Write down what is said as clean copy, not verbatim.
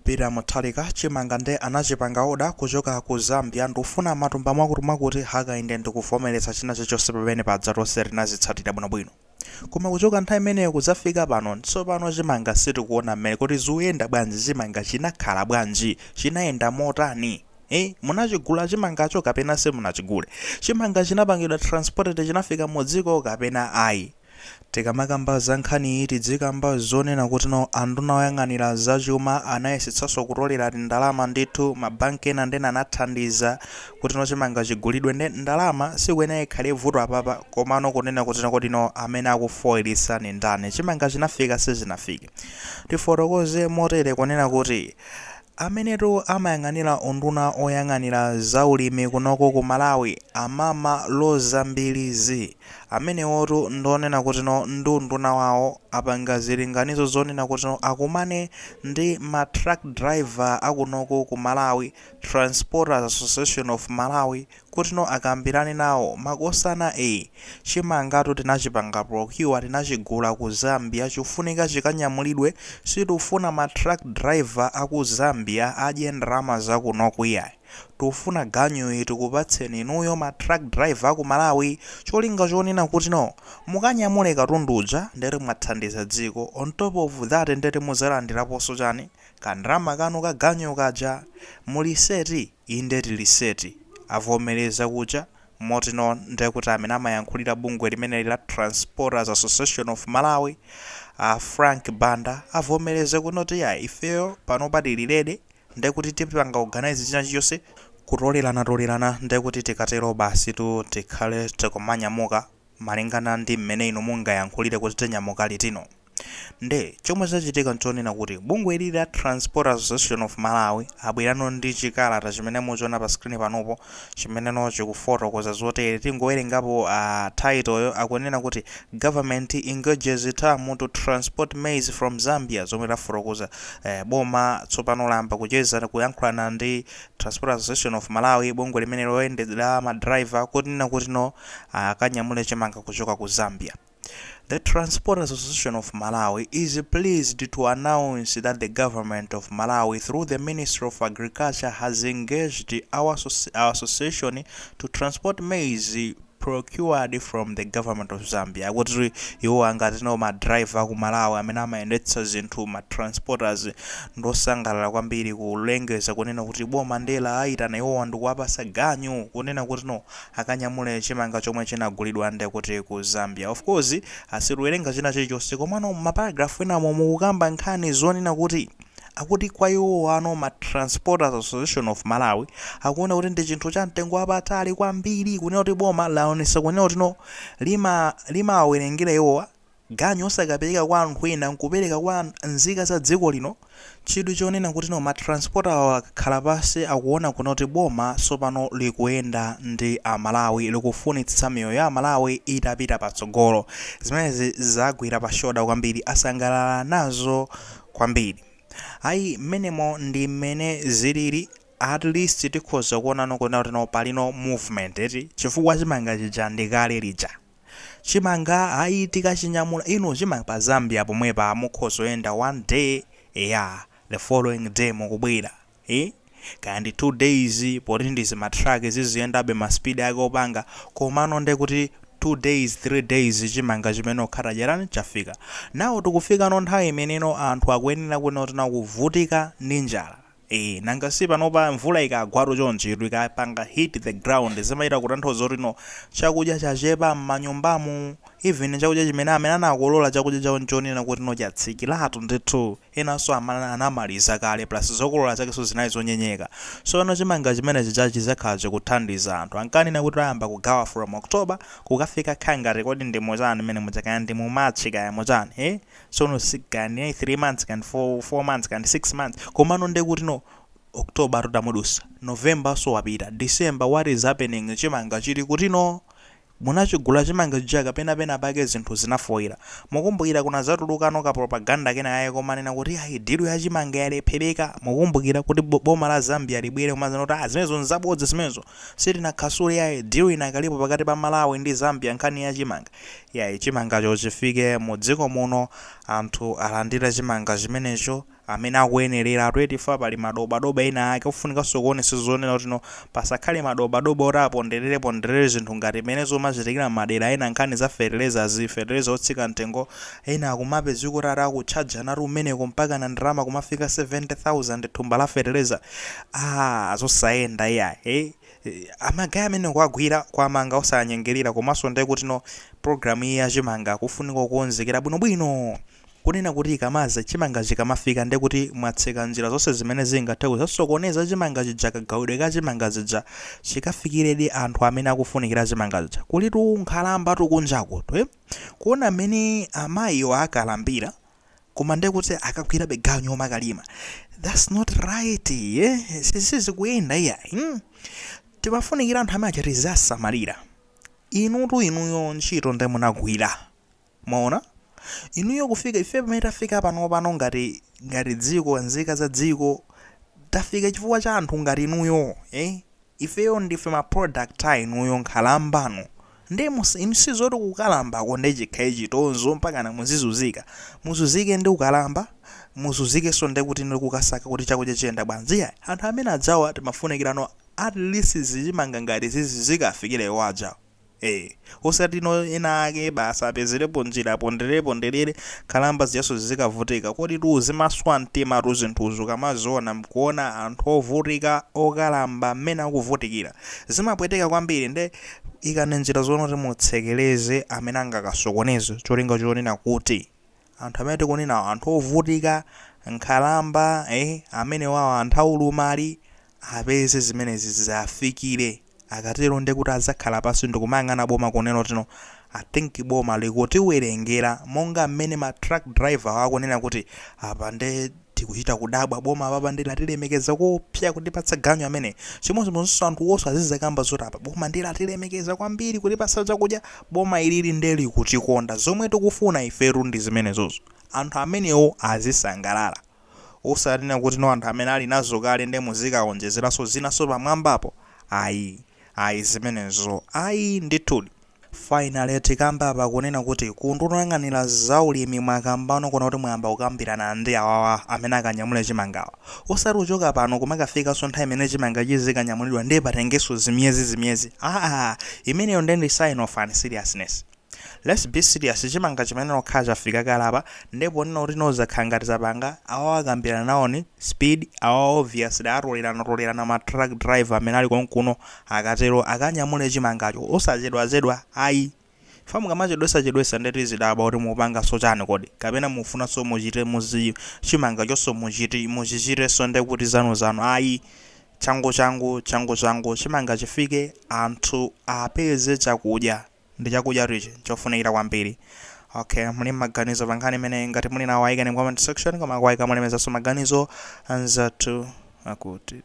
Osapira Mutalika Chimanga nde anachipanga oda kuchoka ku Zambia ndufuna matumba mwakuti hakainde ndikuvomereza china chilichonse pamene padza tonse linazitsatira bwinobwino. Koma kuchoka nthawi imeneyo kudzafika pano tsopano Chimanga sitikuona mmene kuti zikuyenda bwanji, Chimanga chinakhala bwanji, chinayenda motani. Munachigula Chimangacho kapena simunachigule? Chimanga chinapangidwa transported chinafika mudziko kapena ayi? Tikamakamba za nkhani tidzikamba zonena kuti anduna oyang'anira zachuma anayesetsanso kutolera ndalama ndithu mabanki ena ndena anathandiza kuti Chimanga chigulidwe ndi ndalama sikuyenera ikhale vuto apapa, komano kunena kuti amene akufoyeresa ni ndani. Chimanga chinafika sizinafike. Tifotokoze motere kunena kuti amenetu amayang'anira unduna oyang'anira zaulimi kunoko ku Malawi amama lozambilizi amenewotu ndonena kuti ndi unduna wawo apanga zilinganizo zonena kuti akumane ndi ma truck driver akunoko ku Malawi Transporters Association of Malawi kuti akambirane nawo makosana Chimangatu tinachipanga procure tinachigula ku Zambia chifunika chikanyamulidwe, sitifuna ma truck driver aku Zambia adye ndalama zakunoko iyayi. Tufuna ganyo tikupatseni inuyo ma truck driver ku Malawi cholinga chonena kuti mukanyamule katundu uja ndere mwathandiza dziko. On top of that ndere muzalandiraponso chani kandrama kanu ka ganyo kaja muliseti indeti liseti avomereza kuja moti ndekuti amene amayankhulira bungwe limene la Transporters Association of Malawi Frank Banda avomereze kunoti ifeyo pano patililede ndekuti tipanga organize china chiyonse kutolerana ndekuti tikatero basi tikhale tikumanyamuka malingana ndi mmene inu mungayankhulire kuti tinyamuka litino. Nde chomwe chachitika nchonena kuti bungwe ili la Transporters Association of Malawi abwerano ndi chikalata chimene muchiona pa screen panopo chimene chikufotokoza zotere. Tingowerengapo title akunena kuti government engages term to transport maize from Zambia, zomwe tafotokoza boma tsopano lamba kucheza kuyankhulana ndi Transporters Association of Malawi bungwe limene loyendera ma driver kuti akanyamule Chimanga kuchoka ku Zambia. The Transporters Association of Malawi is pleased to announce that the government of Malawi through the Ministry of Agriculture has engaged our association to transport maize procured from the government of Zambia. Kuti iwo angati ma driver ku Malawi amene amayendetsa zinthu ma transporters ndosangalala kwambiri kulengeza kunena kuti boma ndela aitana iwo ndikuwapasa ganyo kunena kuti akanyamule Chimanga chomwe chinagulidwa ndekuti ku Zambia. Of course asiruwerenga china chilichonse komano maparagrafu enamo mukukamba nkhani zonena kuti akuti kwa iwo ma Transporters Association of Malawi akuona kuti ndi chinthu cha mtengo wapatali kwambiri kunena kuti boma laonesa kunena kuti limawawerengera iwo ganyo osakapereka kwa anthu ena nkupereka kwa nzika za dziko lino. Chidwi chonena kuti ma transporter akakhala pasi akuona kuti boma tsopano likuyenda ndi Amalawi likufunitsa miyoyo ya Amalawi itapita patsogolo. Zimenezi zagwira pashoda kwambiri, asangalala nazo kwambiri. Menemo ndi mmene zilili, at least tikhoza kuona kuti palino movement chifukwa Chimanga chija ndikale lija. Chimanga tikachinyamula ino Chimanga pa Zambia pomwepa mukhoza oyenda one day the following day mukubwera kandi 2 days poti ndizi matraki ziziyendabe ma speed ake opanga komano ndekuti 2 days 3 days Chimanga chimene okhala jarani chafika. Nawo tikufika nthawi imeneno anthu akuyenera kunena kuvutika ndi njala. Nanga si panopa mvula ikagwa chonchi ikapanga hit the ground zimaita kutanthauza kuti chakudya chachepa m'manyumbamo, even chakudya chimene amene anakolola chakudya chawo nchonena kuti chatsikiratu ndithu enanso anamaliza kale plus zokolola zakenso zinayi zonyenyeka. So Chimanga chimene chizakhala chikuthandiza anthu ankanena kuti ayamba kugawa from October kukafika khangati kodi ndi mozani mmene muchakaya ndi mumachi kaya mozani so sikani 3 months kandi 4 months kandi 6 months komano ndekuti October tutamudusa, November so wapita, December what is happening? Chimanga chili kuti munachigula Chimanga chija kapena pake zinthu zinafoira. Mukumbukira kuna zatulukano ka propaganda kena yaye komanena kuti dilu ya Chimanga yalephereka. Mukumbukira kuti boma la Zambia libwere kumazana kuti zimenezo nzabodza zimenezo sitina khasule yaye dilu inakalipo pakati pa Malawi ndi Zambia nkhani ya Chimanga. Chimanga chifike mu dziko muno anthu alandira Chimanga chimenecho amene akuyenerera 24 pali madobadoba ena ake ofunika sokuonesa zonena kuti no pasakhale madobadoba oti aponderere zinthu ngati mene zomachitikira madera ena nkhani za fertilizer otsika mtengo ena akumape ziko tata akutchaja nati umeneko mpaka na ndalama kumafika 70,000 thumba la fertilizer. Zosayenda iya amagaya amene kwagwira kwamanga osanyengerera komanso ndiye kuti no programu iyi ya Chimanga kufunika kukonzekera bwinobwino kunena kuti ikamaza Chimanga chikamafika ndiye kuti mwatseka njira zonse zimene zingathe kuzasokoneza Chimanga chija kagawidwe ka Chimanga chija chikafikiredi anthu amene akufunikira Chimanga chija kulitu nkhalamba tukunjako kuona amene amayiwo akalambira koma ndiye kuti akagwira beganyo makalima. That's not right. Sizikuyenda iya. Timafunikira anthu amene achati zasamalira. Inuyo ntchito ndiye munagwira. Mwaona? Inuyo kufika ife pamene tafika pano ngati dziko nzika za dziko tafika chifukwa cha anthu ngati inuyo. Ifeyo ndife ma product inuyo nkhalambano. Inu sizoti kukalamba konde chikhayi chitonzo mpaka na muzizuzika. Muzuzike ndi kukalamba. Muzuzike so ndiye kuti ndi kukasaka kuti chakudya chiyenda bwanji. Anthu amene adzawa timafunikirano at least Chimanga ngati zikafikire waja. Osati no ena ake basa apezerepo njira ponderere kalamba ziyaso zikavutika kodi tuzi maswa mtima tuzinthuzo kamaziona mkuona anthu ovutika okalamba mmene akuvutikira zimapweteka kwambiri nde ikane njira zonoti mutsekeleze amene angakasokoneze cholinga chonena kuti anthu amene tikunena anthu ovutika nkhalamba amene wawo anthu aulumali apeze zimenezi zafikire. Akatero ndiye kuti azakhala pasi ndikumang'ana boma kunena kuti no I think boma likutiwerengera monga mmene ma truck driver akunena kuti apa nde tikuchita kudabwa boma apapa ndi latilemekeza kupya kutipatsa ganyo amene chimodzimodzinso anthu onse azizakamba zoti apa boma ndi latilemekeza kwambiri kutipatsa chakudya boma ilili ndeli kutikonda zomwe tikufuna iferu ndi zimenezozo anthu amenewo azisangalala osatina kuti no anthu amene ali nazo kale ndi muzikaonjezeranso zinaso pamwambapo ayi zimenezo ndithudi. Finally tikamba apa kunena kuti kundoyang'anira zaulimi mwakambano kuna kuti mwamba kukambirana ndi awawa amene akanyamula Chimangawa osati uchoka pano kumakafika so nthawi imene Chimanga chizikanyamulidwa ndiye patengeso zimiyezi imeneyo ndi sign of unseriousness. Let's be serious. Chimanga chimene nokhala chafika kalapa ndipo nina kuti nozakhala zapanga awawa akambirana nawoni speed awawa obviously atolerana ma truck driver amene ali konkuno akatero akanyamule Chimangacho osachedwazedwa famu kamachedwesa ndeti zidaba kuti mupanga sochani kodi kapena mufuna so muchite Chimangacho so muchichite so ndi kuti zanu changu Chimanga chifike anthu apeze chakudya ndi chakudya richi chofunikira kwambiri. Muli maganizo pankhani imene ngati muli nawo ayikani mu comment section koma kuwayika mulemeza so maganizo anzathu akuti